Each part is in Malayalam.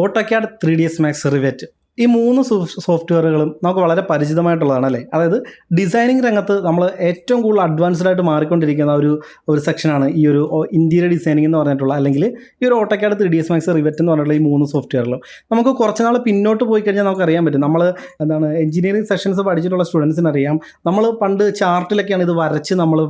ഓട്ടോക്യാഡ് 3ds Max റിവെറ്റ് ഈ മൂന്ന് സോഫ്റ്റ്വെയറുകളും നമുക്ക് വളരെ പരിചിതമായിട്ടുള്ളതാണ് അല്ലേ. അതായത് ഡിസൈനിങ് രംഗത്ത് നമ്മൾ ഏറ്റവും കൂടുതൽ അഡ്വാൻസ്ഡ് ആയിട്ട് മാറിക്കൊണ്ടിരിക്കുന്ന ഒരു സെക്ഷനാണ് ഈ ഒരു ഇൻറ്റീരിയർ ഡിസൈനിങ് എന്ന് പറഞ്ഞിട്ടുള്ള, അല്ലെങ്കിൽ ഈ ഒരു ഓട്ടോക്യാഡ് 3ds Max റിവെറ്റ് എന്ന് പറഞ്ഞിട്ടുള്ള ഈ മൂന്ന് സോഫ്റ്റ്വെയറുകളും നമുക്ക് കുറച്ച് നാൾ പിന്നോട്ട് പോയി കഴിഞ്ഞാൽ നമുക്ക് അറിയാൻ പറ്റും. നമ്മൾ എഞ്ചിനീയറിംഗ് സെക്ഷൻസ് പഠിച്ചിട്ടുള്ള സ്റ്റുഡൻസിന് അറിയാം, നമ്മൾ പണ്ട് ചാർട്ടിലൊക്കെയാണ് ഇത് നമ്മൾ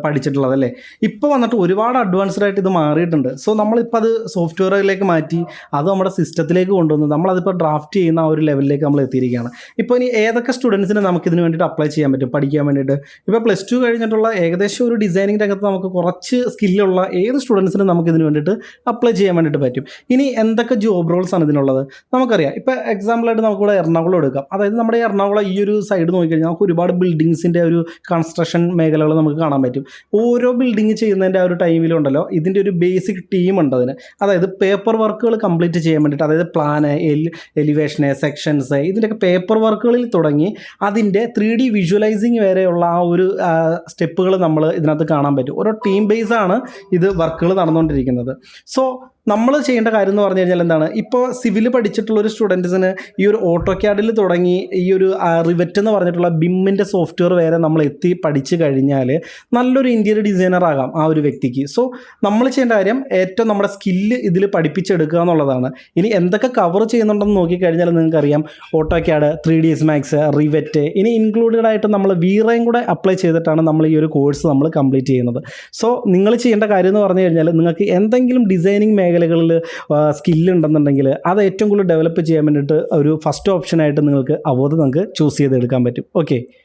പഠിച്ചിട്ടുള്ളത് അല്ലേ. ഇപ്പോൾ വന്നിട്ട് ഒരുപാട് അഡ്വാൻസ്ഡ് ആയിട്ട് ഇത് മാറിയിട്ടുണ്ട്. സോ നമ്മളിപ്പോൾ അത് സോഫ്റ്റ്വെയറിലേക്ക് മാറ്റി അത് നമ്മുടെ സിസ്റ്റത്തിലേക്ക് കൊണ്ടുവന്ന് നമ്മളതിപ്പോൾ ഡ്രാഫ്റ്റ് ചെയ്യുന്ന ആ ഒരു ലെവലിലേക്ക് നമ്മൾ എത്തിയിരിക്കുകയാണ്. ഇപ്പോൾ ഇനി ഏതൊക്കെ സ്റ്റുഡൻസിന് നമുക്ക് ഇതിന് വേണ്ടിയിട്ട് അപ്ലൈ ചെയ്യാൻ പറ്റും പഠിക്കാൻ വേണ്ടിയിട്ട്? ഇപ്പോൾ +2 കഴിഞ്ഞിട്ടുള്ള ഏകദേശം ഒരു ഡിസൈനിങ് രംഗത്ത് നമുക്ക് കുറച്ച് സ്കില്ലുള്ള ഏത് സ്റ്റുഡൻസിനും നമുക്ക് ഇതിന് വേണ്ടിയിട്ട് അപ്ലൈ ചെയ്യാൻ വേണ്ടിയിട്ട് പറ്റും. ഇനി എന്തൊക്കെ ജോബ് റോൾസ് ആണ് ഇതിനുള്ളത് നമുക്കറിയാം. ഇപ്പോൾ എക്സാമ്പിളായിട്ട് നമുക്കിവിടെ എറണാകുളം എടുക്കാം. അതായത് നമ്മുടെ എറണാകുളം ഈ ഒരു സൈഡ് നോക്കിക്കഴിഞ്ഞാൽ നമുക്ക് ഒരുപാട് ബിൽഡിങ്സിൻ്റെ ഒരു കൺസ്ട്രക്ഷൻ മേഖലകൾ നമുക്ക് കാണാൻ പറ്റും. ഓരോ ബിൽഡിങ് ചെയ്യുന്നതിൻ്റെ ആ ഒരു ടൈമിലുണ്ടല്ലോ ഇതിൻ്റെ ഒരു ബേസിക് ടീം ഉണ്ട് അതിന്. അതായത് പേപ്പർ വർക്കുകൾ കംപ്ലീറ്റ് ചെയ്യാൻ വേണ്ടിയിട്ട്, അതായത് പ്ലാന്, എലിവേഷന്, സെക്ഷൻസ്, ഇതിൻ്റെയൊക്കെ പേപ്പർ വർക്കുകളിൽ തുടങ്ങി അതിൻ്റെ 3D വിഷ്വലൈസിങ് വരെയുള്ള ആ ഒരു സ്റ്റെപ്പുകൾ നമ്മൾ ഇതിനകത്ത് കാണാൻ പറ്റും. ഓരോ ടീം ബേസാണ് ഇത് വർക്കുകൾ നടന്നുകൊണ്ടിരിക്കുന്നത്. സോ നമ്മൾ ചെയ്യേണ്ട കാര്യം എന്ന് പറഞ്ഞു കഴിഞ്ഞാൽ എന്താണ്, ഇപ്പോൾ സിവിൽ പഠിച്ചിട്ടുള്ള ഒരു സ്റ്റുഡൻറ്റ്സിന് ഈ ഒരു ഓട്ടോക്യാഡിൽ തുടങ്ങി ഈ ഒരു റിവെറ്റ് എന്ന് പറഞ്ഞിട്ടുള്ള ബിമ്മിൻ്റെ സോഫ്റ്റ്വെയർ വരെ നമ്മൾ പഠിച്ചു കഴിഞ്ഞാൽ നല്ലൊരു ഇൻറ്റീരിയർ ഡിസൈനർ ആകാം ആ ഒരു വ്യക്തിക്ക്. സോ നമ്മൾ ചെയ്യേണ്ട കാര്യം ഏറ്റവും നമ്മുടെ സ്കില്ല് ഇതിൽ പഠിപ്പിച്ചെടുക്കുക എന്നുള്ളതാണ്. ഇനി എന്തൊക്കെ കവർ ചെയ്യുന്നുണ്ടെന്ന് നോക്കിക്കഴിഞ്ഞാൽ നിങ്ങൾക്കറിയാം, ഓട്ടോക്യാഡ്, 3ds Max, റിവെറ്റ്, ഇനി ഇൻക്ലൂഡഡ് ആയിട്ട് നമ്മൾ വീറയും കൂടെ അപ്ലൈ ചെയ്തിട്ടാണ് നമ്മൾ ഈ ഒരു കോഴ്സ് നമ്മൾ കംപ്ലീറ്റ് ചെയ്യുന്നത്. സോ നിങ്ങൾ ചെയ്യേണ്ട കാര്യം എന്ന് പറഞ്ഞു കഴിഞ്ഞാൽ നിങ്ങൾക്ക് എന്തെങ്കിലും ഡിസൈനിങ് മേഖലകളിൽ സ്കില്ലുണ്ടെന്നുണ്ടെങ്കിൽ അത് ഏറ്റവും കൂടുതൽ ഡെവലപ്പ് ചെയ്യാൻ വേണ്ടിയിട്ട് ഒരു ഫസ്റ്റ് ഓപ്ഷനായിട്ട് നിങ്ങൾക്ക് ചൂസ് ചെയ്തെടുക്കാൻ പറ്റും. ഓക്കെ.